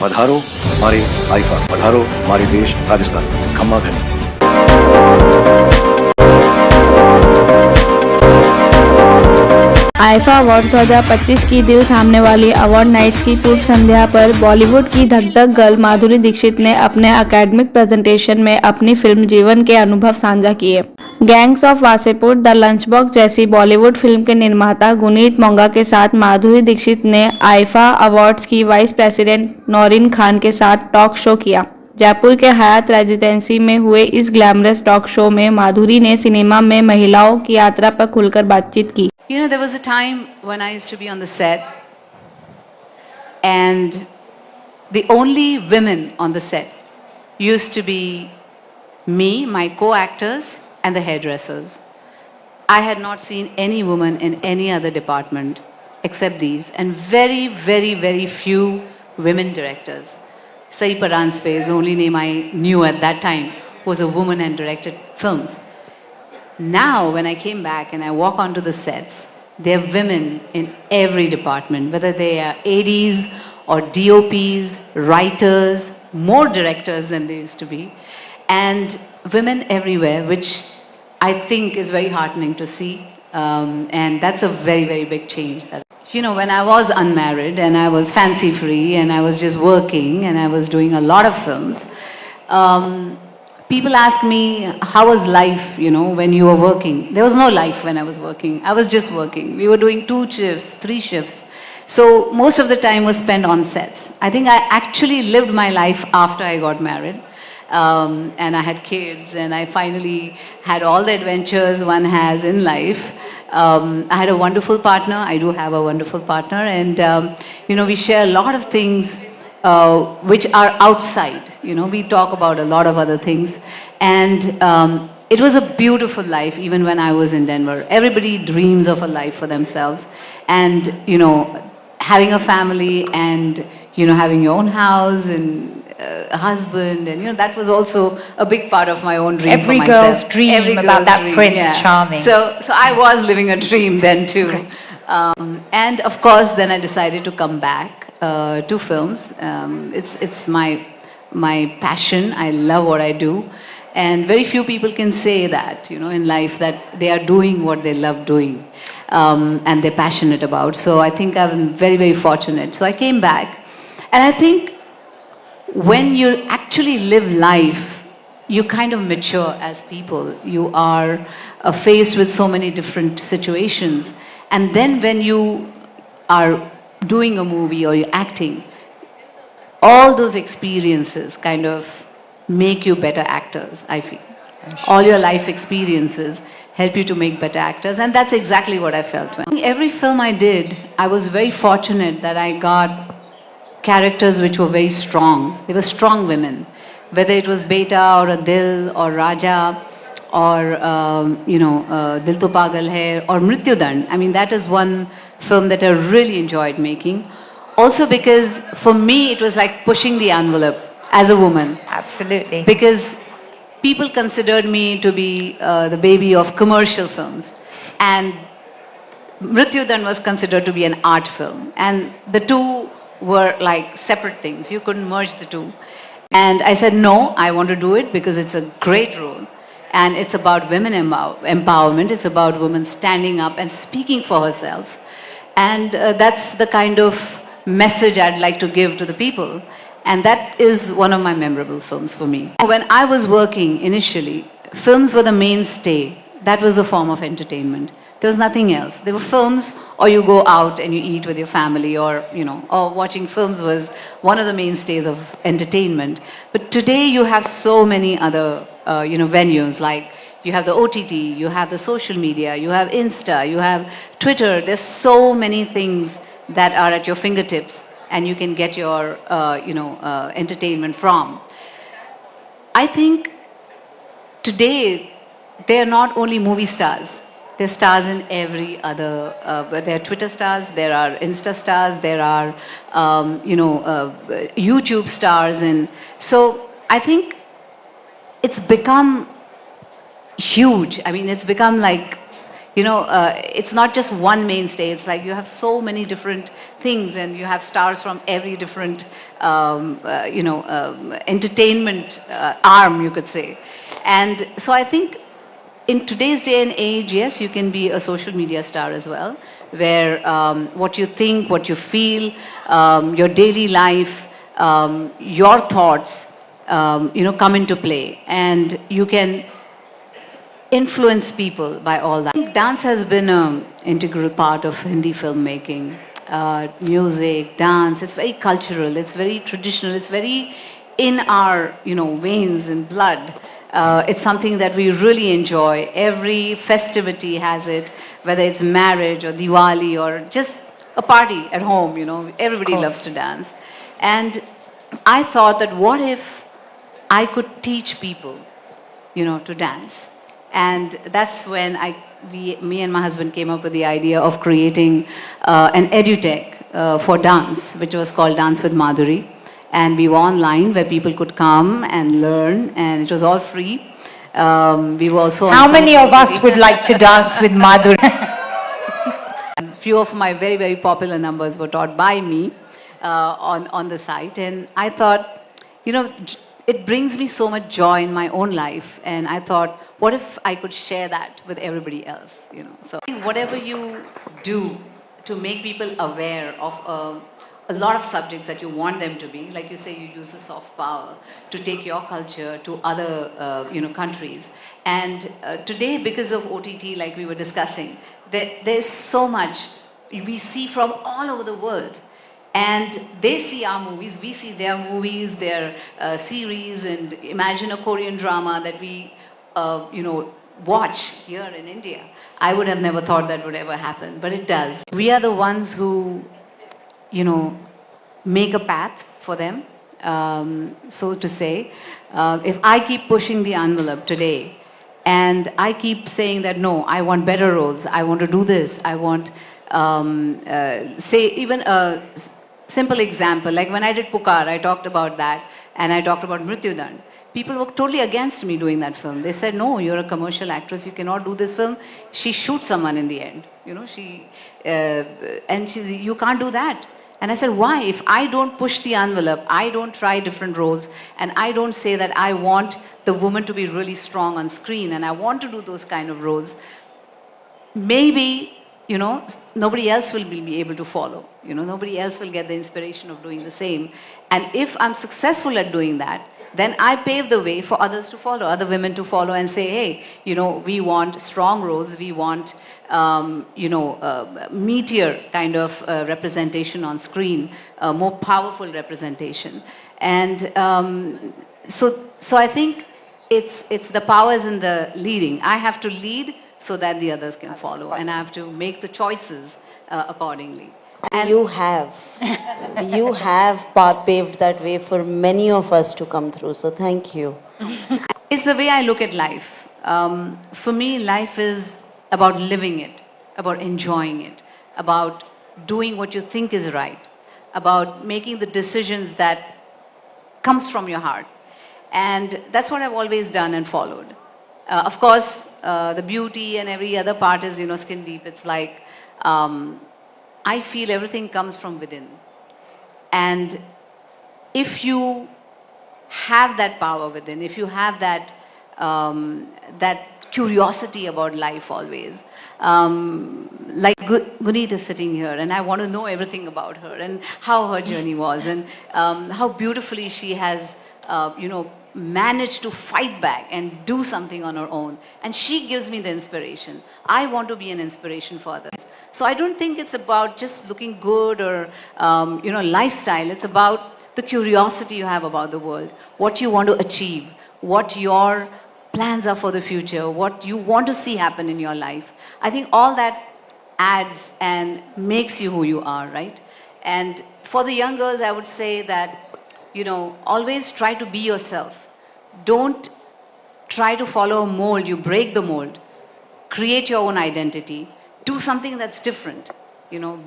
पधारो हमारे आईफा, पधारो हमारे देश राजस्थान, खम्मा घनी। आईफा अवार्ड 2025 की दिल थामने वाली अवार्ड नाइट्स की पूर्व संध्या पर बॉलीवुड की धक धक गर्ल माधुरी दीक्षित ने अपने एकेडमिक प्रेजेंटेशन में अपनी फिल्म जीवन के अनुभव साझा किए। Gangs of Wasseypur, the lunch box जैसी बॉलीवुड फिल्म के निर्माता गुनीत मोंगा के साथ माधुरी दीक्षित ने आईफा अवार्ड्स की वाइस प्रेसिडेंट नौरीन खान के साथ टॉक शो किया। जयपुर के हयात रेजिडेंसी में हुए इस ग्लैमरस टॉक शो में माधुरी ने सिनेमा में महिलाओं की यात्रा पर खुलकर बातचीत की। You know, there was a time when I used to be on the set, and the only women on the set used to be me, my co-actors, and the hairdressers. I had not seen any woman in any other department except these, and very, very, very few women directors. Sai Paranspe is the only name I knew at that time, was a woman and directed films. Now, when I came back and I walk onto the sets, there are women in every department, whether they are ADs or DOPs, writers, more directors than they used to be, and women everywhere, which I think is very heartening to see. And that's a very, very big change. You know, when I was unmarried and I was fancy free and I was just working and I was doing a lot of films, people ask me, how was life, you know, when you were working? There was no life when I was working. I was just working. We were doing 2 shifts, 3 shifts. So most of the time was spent on sets. I think I actually lived my life after I got married. And I had kids and I finally had all the adventures one has in life. I had a wonderful partner. I do have a wonderful partner. And, you know, we share a lot of things which are outside. You know, we talk about a lot of other things. And it was a beautiful life even when I was in Denver. Everybody dreams of a life for themselves. And, you know, having a family and, you know, having your own house and a husband, and, you know, that was also a big part of my own dream Every for myself. girl's dream Every about girl's that dream, Prince yeah. Charming. So I was living a dream then too. And of course, then I decided to come back to films. It's my passion. I love what I do. And very few people can say that, you know, in life, that they are doing what they love doing and they're passionate about. So I think I'm very, very fortunate. So I came back. And I think when you actually live life, you kind of mature as people. You are faced with so many different situations. And then when you are doing a movie or you're acting, all those experiences kind of make you better actors, I feel. All your life experiences help you to make better actors, and that's exactly what I felt. Every film I did, I was very fortunate that I got characters which were very strong. They were strong women, whether it was Beta or a Dil or Raja or, you know, Dil To Pagal Hai or Mrityudand. I mean, that is one film that I really enjoyed making. Also because for me, it was like pushing the envelope as a woman. Absolutely. Because people considered me to be the baby of commercial films. And Mrityudand was considered to be an art film. And the two were like separate things. You couldn't merge the two. And I said, no, I want to do it because it's a great role. And it's about women empowerment. It's about women standing up and speaking for herself. And that's the kind of message I'd like to give to the people. And that is one of my memorable films for me. When I was working initially, films were the mainstay. That was a form of entertainment. There was nothing else. There were films, or you go out and you eat with your family, or, you know, or watching films was one of the mainstays of entertainment. But today you have so many other, you know, venues, like you have the OTT, you have the social media, you have Insta, you have Twitter. There's so many things that are at your fingertips and you can get your, you know, entertainment from. I think today they're not only movie stars. They're stars in every other, there are Twitter stars, there are Insta stars, there are, you know, YouTube stars. And so I think it's become huge. I mean, it's become like, it's not just one mainstay. It's like you have so many different things, and you have stars from every different, entertainment arm, you could say. And so I think in today's day and age, yes, you can be a social media star as well, where what you think, what you feel, your daily life, your thoughts, come into play, and you can influence people by all that. I think dance has been an integral part of Hindi filmmaking. Music, dance, it's very cultural, it's very traditional, it's very in our, veins and blood. It's something that we really enjoy. Every festivity has it, whether it's marriage or Diwali or just a party at home, everybody loves to dance. And I thought that what if I could teach people, to dance? And that's when me and my husband came up with the idea of creating an edutech for dance, which was called Dance with Madhuri. And we were online where people could come and learn, and it was all free. We were also on How many social of us media. would like to dance with Madhuri? A few of my very, very popular numbers were taught by me on the site. And I thought, it brings me so much joy in my own life. And I thought, what if I could share that with everybody else? So I think whatever you do to make people aware of a lot of subjects that you want them to be, like you say, you use the soft power to take your culture to other, countries. And today, because of OTT, like we were discussing, there's so much we see from all over the world. And they see our movies, we see their movies, their series, and imagine a Korean drama that we, watch here in India. I would have never thought that would ever happen, but it does. We are the ones who, make a path for them, so to say. If I keep pushing the envelope today, and I keep saying that, no, I want better roles, I want to do this, I want, say, even a simple example, like when I did Pukar, I talked about that, and I talked about Mrityudand. People were totally against me doing that film. They said, no, you're a commercial actress, you cannot do this film. She shoots someone in the end, and she said, you can't do that. And I said, why? If I don't push the envelope, I don't try different roles, and I don't say that I want the woman to be really strong on screen, and I want to do those kind of roles, maybe, nobody else will be able to follow. Nobody else will get the inspiration of doing the same. And if I'm successful at doing that, then I pave the way for others to follow, other women to follow and say, hey, we want strong roles, we want, meatier kind of representation on screen, more powerful representation. And so I think it's the powers in the leading. I have to lead so that the others can follow, and I have to make the choices accordingly. And you have paved that way for many of us to come through. So thank you. It's the way I look at life. For me, life is about living it, about enjoying it, about doing what you think is right, about making the decisions that comes from your heart. And that's what I've always done and followed. Of course, the beauty and every other part is, skin deep. It's like, I feel everything comes from within. And if you have that power within, if you have that, that curiosity about life always, like Guneet is sitting here, and I want to know everything about her and how her journey was, and how beautifully she has, managed to fight back and do something on her own. And she gives me the inspiration. I want to be an inspiration for others. So I don't think it's about just looking good or, lifestyle. It's about the curiosity you have about the world, what you want to achieve, what your plans are for the future, what you want to see happen in your life. I think all that adds and makes you who you are, right? And for the young girls, I would say that, always try to be yourself. Don't try to follow a mold. You break the mold. Create your own identity. Do something that's different.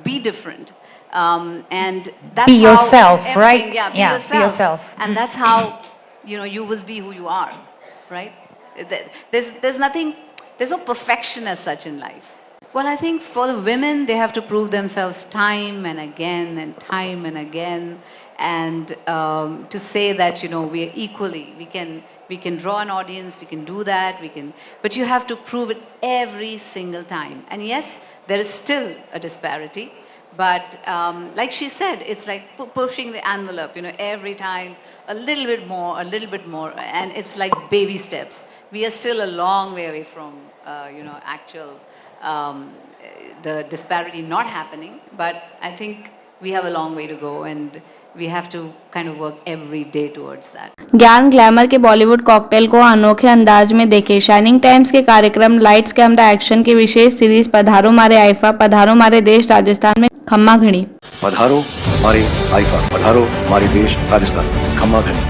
Be different. And that's Be how yourself, everything- right? Yeah, be Yeah, yourself. be yourself. And that's how, you will be who you are, right? There's nothing, there's no perfection as such in life. Well, I think for the women, they have to prove themselves time and again and time and again, and to say that we are equally, we can draw an audience, we can do that, but you have to prove it every single time. And yes, there is still a disparity, but like she said, it's like pushing the envelope. Every time a little bit more, and it's like baby steps. We are still a long way away from actual. The disparity not happening, but I think we have a long way to go and we have to kind of work every day towards that. ज्ञान glamour के Bollywood cocktail को अनोखे अंदाज में देखे। Shining times के कार्यक्रम lights camera action की विशेष सीरीज पधारो मारे आईफा, पधारो मारे देश राजस्थान में खम्मा घड़ी। पधारो मारे आईफा, पधारो मारे देश राजस्थान खम्मा घनी।